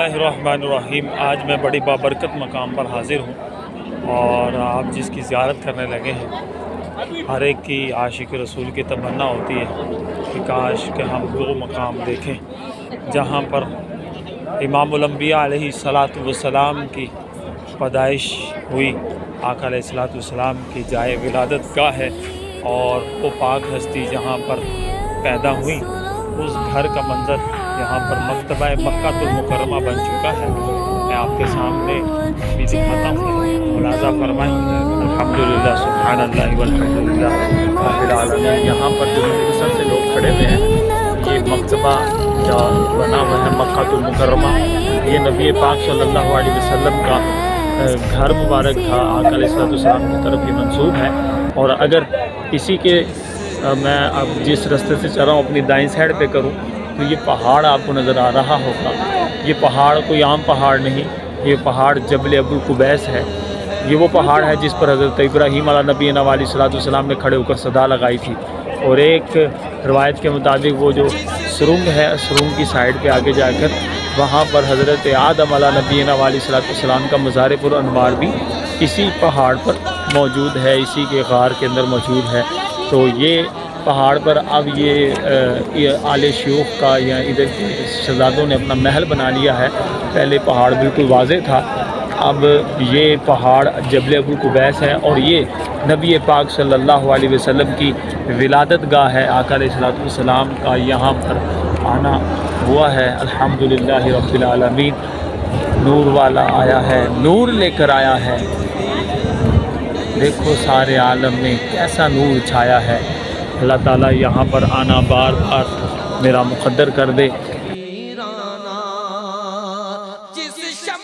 रहमान। आज मैं बड़ी बाबरकत मकाम पर हाज़िर हूँ और आप जिसकी ज़ियारत करने लगे हैं, हर एक की आशिक रसूल की तमन्ना होती है कि काश कि हम वो मकाम देखें जहाँ पर इमामुल अंबिया अलैहिस्सलातु वस्सलाम की पैदाइश हुई, आका अलैहिस्सलातु वस्सलाम की जाए विलादत गाह है और वो पाक हस्ती जहाँ पर पैदा हुई उस घर का मंज़र यहाँ पर मकतबा मक्कातुल मुकर्रमा बन चुका है। मैं आपके सामने भी दिखाता हूँ, मुलाज़ा फरमाएं। अल्हम्दुलिल्लाह सुब्हानल्लाह वल्हम्दुलिल्लाह रब्बिल आलमीन। यहाँ पर जो मिस्र से लोग खड़े हुए हैं, ये मकतबा जो बना हुआ है मक्कातुल मुकर्रमा, ये नबी पाक सल्लल्लाहु अलैहि वसल्लम का घर मुबारक था, आका अलैहिस्सलातु वस्सलाम की तरफ ये मंसूब है। और अगर इसी के मैं अब जिस रास्ते से चल रहा हूँ अपनी दाईं साइड पे करूँ तो ये पहाड़ आपको नज़र आ रहा होगा। ये पहाड़ कोई आम पहाड़ नहीं, ये पहाड़ जबल अबुल कुबैस है। ये वो पहाड़ है जिस पर हज़रत इब्राहीम अलैहिस्सलाम अलैहिस्सलाम ने खड़े होकर सदा लगाई थी। और एक रवायत के मुताबिक वो जो सुरंग है, सुरंग की साइड पे आगे जाकर वहाँ पर हज़रत आदम अलैहिस्सलाम का मज़ार पुर अनवार भी इसी पहाड़ पर मौजूद है, इसी के गार के अंदर मौजूद है। तो ये पहाड़ पर अब ये आले शयूख का या इधर के शहजादों ने अपना महल बना लिया है। पहले पहाड़ बिल्कुल वाज़ेह था, अब ये पहाड़ जबल अबुल कुबैस है और ये नबी पाक सल्लल्लाहु अलैहि वसल्लम की विलादत गाह है। आका अलैहिस्सलातु वस्सलाम का यहाँ पर आना हुआ है। अल्हम्दुलिल्लाह रब्बिल आलमीन। नूर वाला आया है, नूर लेकर आया है। देखो सारे आलम में कैसा नूर छाया है। अल्लाह ताला यहाँ पर आना बार बार मेरा मुक़द्दर कर दे। जिस शब